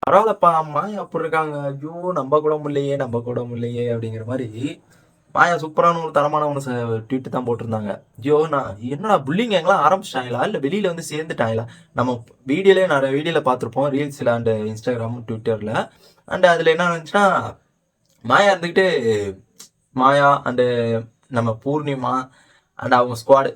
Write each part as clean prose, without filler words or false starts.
பரவாயில்லப்பா மாயா அப்படி இருக்காங்க. ஐயோ! நம்ப கூட முடியலையே அப்படிங்கிற மாரி மாயா சூப்பரான ஒரு தரமான ஒண்ணு ட்வீட் தான் போட்டிருந்தாங்க. ஐயோ! நான் என்னடா புல்லிங் கேங்லாம் ஆரம்பிச்சுட்டாங்களா? இல்ல வெளியில வந்து சேர்ந்துட்டாங்களா? நம்ம நெறைய வீடியோல பார்த்திருப்போம். ரீல்ஸ்ல அண்ட் Instagram, Twitterல. அண்ட் அதுல என்ன நடந்துச்சுன்னா, மாயா இருந்துகிட்டு மாயா அண்ட் நம்ம பூர்ணிமா அண்ட் அவங்க ஸ்குவாடு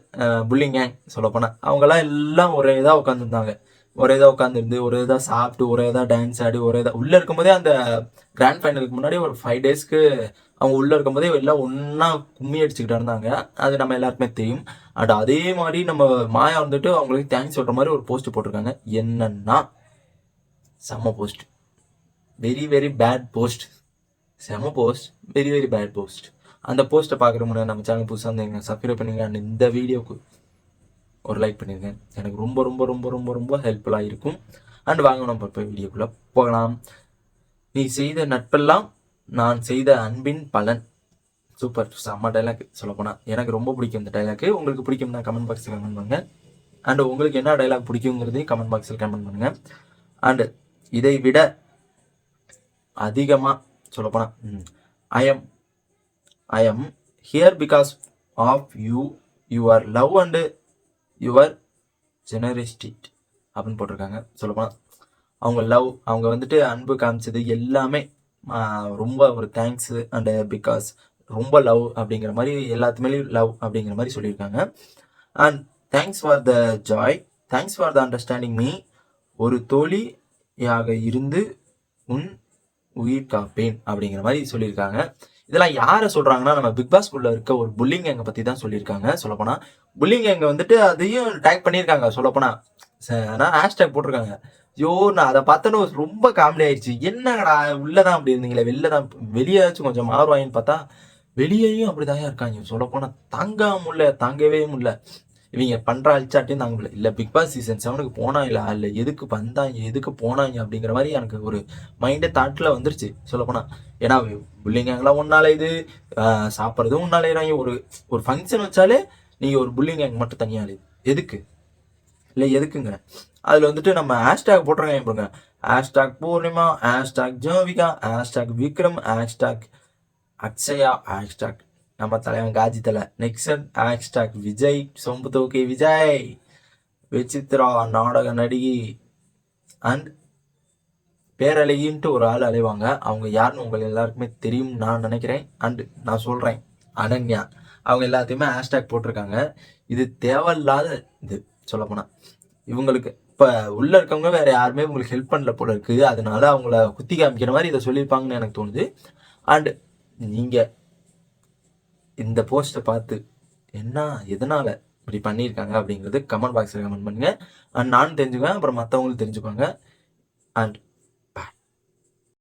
புல்லிங் கேங் சொல்லப்போனா அவங்கெல்லாம் எல்லாம் ஒரே இதாக உட்காந்துருந்தாங்க. ஒரே இதாக உட்காந்துருந்து ஒரே இதாக சாப்பிட்டு ஒரே இதாக டான்ஸ் ஆடி ஒரே இதாக உள்ளே இருக்கும்போதே அந்த கிராண்ட் ஃபைனலுக்கு முன்னாடி ஒரு 5 டேஸ்க்கு அவங்க உள்ளே இருக்கும்போதே எல்லாம் ஒன்றா கும்மி அடிச்சுக்கிட்டு இருந்தாங்க. அது நம்ம எல்லாருக்குமே தெரியும். அண்ட் அதே மாதிரி நம்ம மாயா வந்துட்டு அவங்களுக்கு தேங்க்ஸ் சொல்கிற மாதிரி ஒரு போஸ்ட் போட்டிருக்காங்க. என்னன்னா செம்ம post, very very bad post, செம post, very very bad post. அந்த போஸ்ட்டை பார்க்குற முன்னாடி நம்ம சேனல் புதுசாக இருந்தீங்க சப்ஸ்கிரைப் பண்ணிங்க. அண்ட் இந்த வீடியோக்கு ஒரு லைக் பண்ணியிருக்கேன். எனக்கு ரொம்ப ரொம்ப ரொம்ப ரொம்ப ரொம்ப ஹெல்ப்ஃபுல்லாக இருக்கும். அண்ட் வாங்க நம்ம இப்போ வீடியோக்குள்ளே போகலாம். நீ செய்த நட்பெல்லாம் நான் செய்த அன்பின் பலன். சூப்பர், செம்ம டைலாக். சொல்லப்போனால் எனக்கு ரொம்ப பிடிக்கும் இந்த டைலாக்கு. உங்களுக்கு பிடிக்கும் தான் கமெண்ட் பாக்ஸில் கமெண்ட் பண்ணுங்கள். அண்ட் உங்களுக்கு என்ன டைலாக் பிடிக்குங்கிறதையும் கமெண்ட் பாக்ஸில் கமெண்ட் பண்ணுங்கள். அண்டு இதை விட அதிகமாக சொல்லப்போனால் I am here because of your love and your generosity அப்படின்னு போட்டிருக்காங்க. சொல்லப்போனால் அவங்க லவ், அவங்க வந்துட்டு அன்பு காமிச்சது எல்லாமே ரொம்ப ஒரு தேங்க்ஸு அண்ட் பிகாஸ் ரொம்ப லவ் அப்படிங்கிற மாதிரி எல்லாத்துமேலேயும் லவ் அப்படிங்கிற மாதிரி சொல்லியிருக்காங்க. And thanks for the joy, thanks for the understanding me, ஒரு தோழியாக இருந்து உன் உயிர் காப்பேன் அப்படிங்கிற மாதிரி சொல்லியிருக்காங்க. இதெல்லாம் யாரை சொல்றாங்கன்னா நம்ம பிக் பாஸ்குள்ள இருக்க ஒரு புல்லிங் கேங்கை பத்தி தான் சொல்லியிருக்காங்க. சொல்லப்போனா புல்லிங் கேங்க வந்துட்டு அதையும் டேக் பண்ணியிருக்காங்க. சொல்லப்போனா ஹேஷ்டேக் போட்டிருக்காங்க. ஐயோ, நான் அதை பார்த்தோன்னு ரொம்ப காமெடி ஆயிடுச்சு. என்னடா உள்ளதான் அப்படி இருந்தீங்களே, வெளியாச்சும் கொஞ்சம் மாறுவாயின்னு பார்த்தா வெளியேயும் அப்படிதான் இருக்காங்க. சொல்லப்போனா தாங்கவே முடியல. இவங்க பண்ற அழிச்சாட்டையும் தாங்க முடியல. இல்ல பிக் பாஸ் சீசன் 7க்கு போனாங்களா, இல்ல எதுக்கு வந்தாங்க, எதுக்கு போனாங்க அப்படிங்கிற மாதிரி எனக்கு ஒரு மைண்டே தாட்ல வந்துருச்சு. சொல்லப்போனா ஏன்னா புல்லிங் ஒன்னால இது சாப்பிட்றதும் ஒன்னாலேறாங்க. ஒரு ஃபங்க்ஷன் வச்சாலே நீங்க ஒரு புல்லிங் கேங் மட்டும் தனியாலே எதுக்கு இல்லை எதுக்குங்க? அதுல வந்துட்டு நம்ம ஹேஷ்டேக் போட்டிருக்காங்க பாருங்க. Hashtag Poornima, hashtag Jovika, hashtag Vikram, hashtag Akshaya, hashtag நம்ம தலைவன் காஜி தலை, நெக்ஸ்ட் ஹேஷ்டாக் விஜய், சொம்பு தோக்கி விஜய், விசித்ரா நாடக நடிகை அண்ட் பேரழகின்ட்டு ஒரு ஆள் அலைவாங்க. அவங்க யாருன்னு உங்களுக்கு எல்லாருக்குமே தெரியும் நான் நினைக்கிறேன். அண்ட் நான் சொல்றேன், அனன்யா, அவங்க எல்லாத்தையுமே ஹேஷ்டாக் போட்டிருக்காங்க. இது தேவையில்லாத இது. சொல்லப்போனா இவங்களுக்கு இப்போ உள்ள இருக்கவங்க வேற யாருமே உங்களுக்கு ஹெல்ப் பண்ணல போல இருக்கு. அதனால அவங்கள குத்தி காமிக்கிற மாதிரி இதை சொல்லியிருப்பாங்கன்னு எனக்கு தோணுது. அண்ட் நீங்க இந்த போஸ்ட்டை பார்த்து என்ன எதனால இப்படி பண்ணியிருக்காங்க அப்படிங்கிறது கமெண்ட் பாக்ஸில் கமெண்ட் பண்ணுங்க. அண்ட் நானும் தெரிஞ்சுக்குவேன், அப்புறம் மற்றவங்களும் தெரிஞ்சுப்பாங்க. அண்ட்